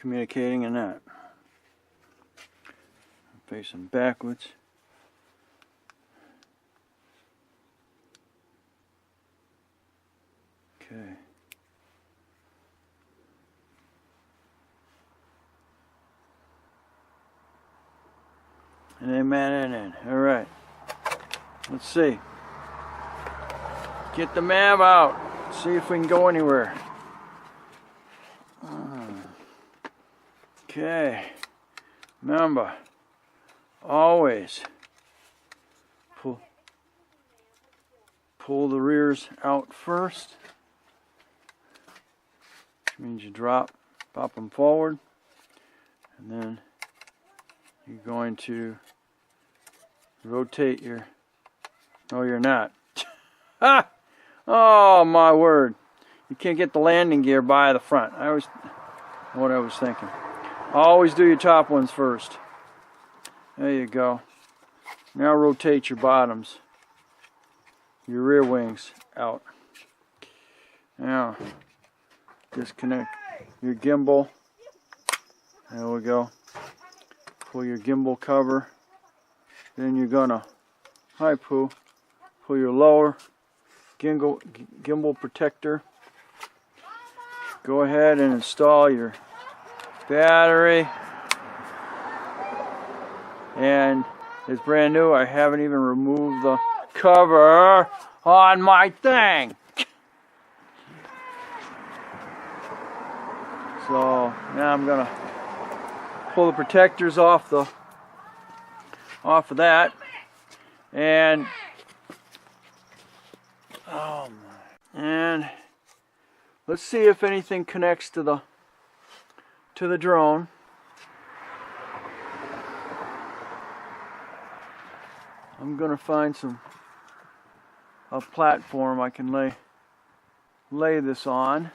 communicating in that. Facing backwards. Okay. And amen and in. Alright. Let's see. Get the Mav out. See if we can go anywhere. Okay. Remember, always pull the rears out first. Which means you pop them forward. And then you're going to rotate your... No, you're not. Ah! Oh, my word. You can't get the landing gear by the front. What I was thinking. Always do your top ones first. There you go. Now rotate your bottoms. Your rear wings out. Now, disconnect your gimbal. There we go. Pull your gimbal cover. Then you're gonna, hi Pooh, pull your lower gimbal protector. Go ahead and install your battery. And it's brand new. I haven't even removed the cover on my thing. So now I'm gonna pull the protectors off of that, and let's see if anything connects to the drone. I'm gonna find a platform I can lay this on.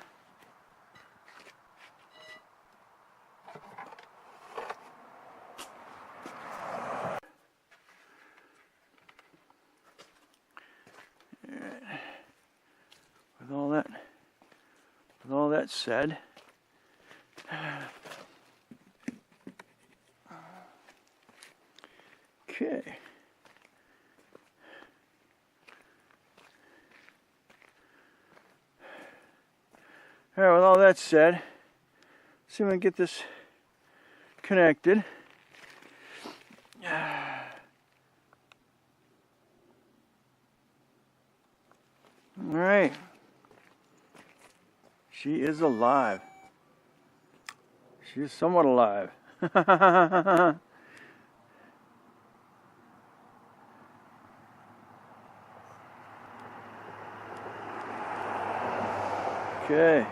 With all that said, okay. Alright, with all that said, see if I can get this connected. Alright. She is alive. She is somewhat alive. Okay.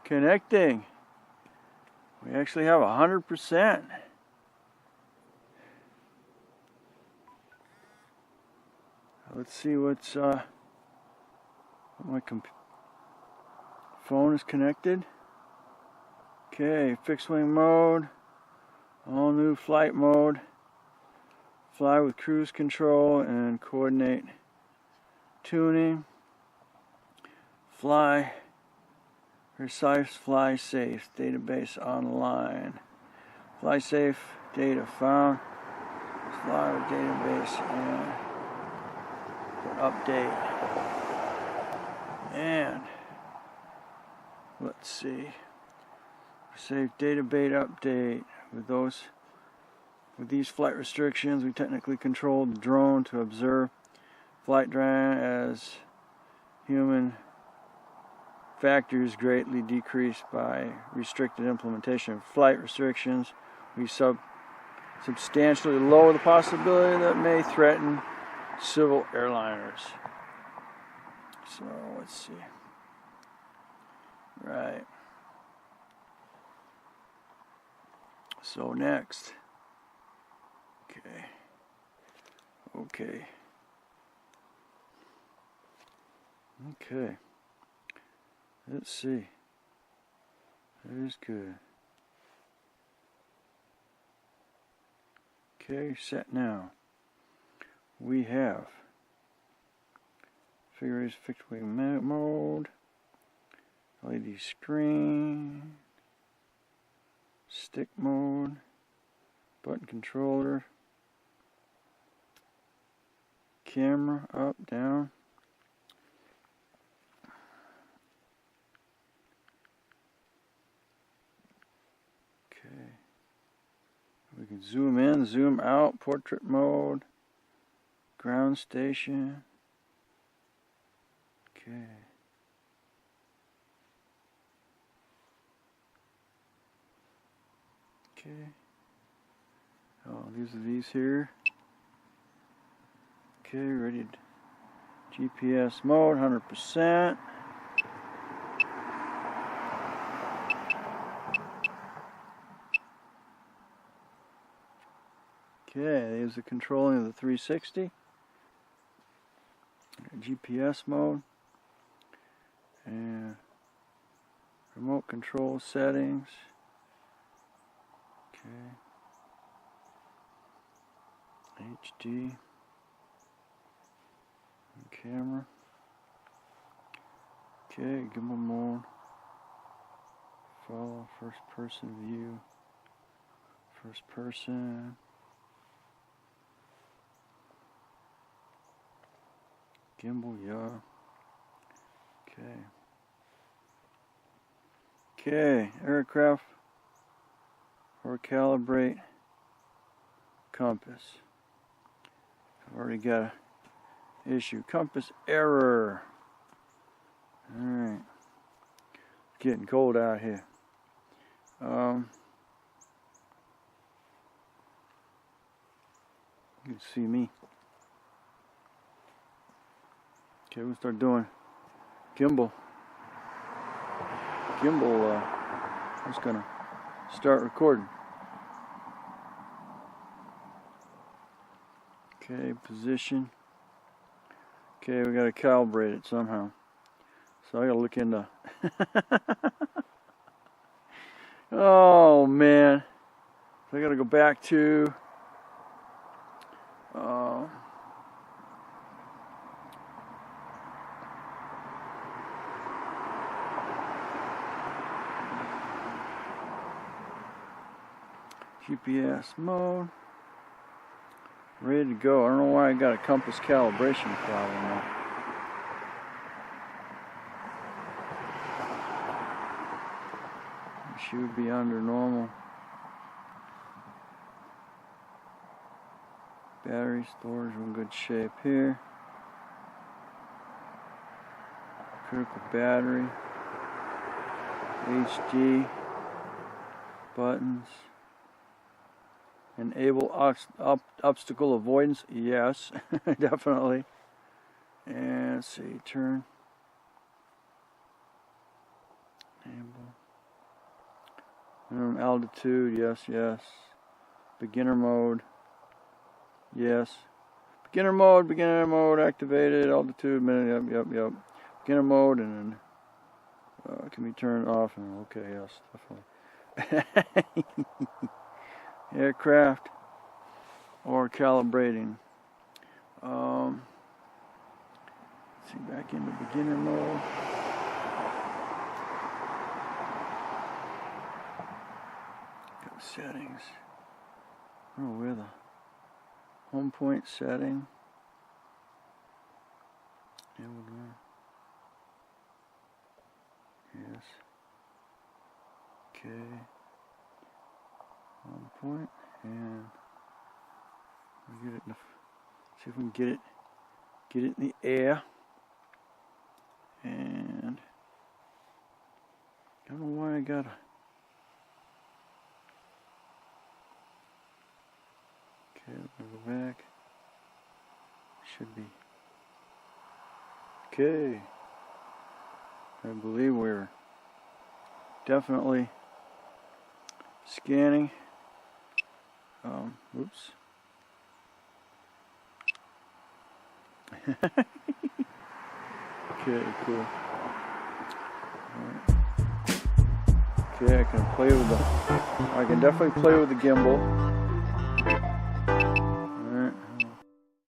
Connecting. We actually have 100%. Let's see what's my phone is connected. Okay, fixed wing mode, all new flight mode, fly with cruise control and coordinate tuning, fly precise, fly safe, database online, fly safe, data found, fly with database and update. And let's see, save database update. With these flight restrictions, we technically control the drone to observe flight data as human factors greatly decreased by restricted implementation of flight restrictions. We substantially lower the possibility that may threaten civil airliners. So let's see. Right. So next. Okay. Let's see. That is good. Okay, set now. We have figure eight fixed wing mode, LED screen, stick mode, button controller, camera, up, down. Okay. We can zoom in, zoom out, portrait mode, ground station. Okay. Okay. Oh, these are these here. Okay, ready to GPS mode, 100%. Okay, there's the controlling of the 360. GPS mode. And remote control settings. Okay. HD. And camera. Okay, gimbal mode. Follow first person view. First person. Gimbal, yeah. Okay. Okay, aircraft or calibrate compass. I've already got an issue. Compass error. Alright. It's getting cold out here. You can see me. Okay, we'll start doing gimbal. I'm just gonna start recording. Okay, position. Okay, we gotta calibrate it somehow. So I gotta look into. Oh man. So I gotta go back to GPS mode. Ready to go. I don't know why I got a compass calibration problem now. It should be under normal. Battery storage in good shape here. Critical battery. HD. Buttons. Enable obstacle avoidance. Yes, definitely. And let's see, turn. Enable. Minimum altitude. Yes, yes. Beginner mode. Yes. Beginner mode activated. Altitude, minute. Yep. Beginner mode, and then it can be turned off. And okay, yes, definitely. Aircraft or calibrating. Let's see, back into beginner mode. Go settings. Oh, where the home point setting. Yes. Okay. On point, and we'll get it in the, see if we can get it in the air. And I don't know why I gotta. Okay, we'll go back. Should be okay. I believe we're definitely scanning. Oops. Okay, cool. Alright. Okay, I can definitely play with the gimbal.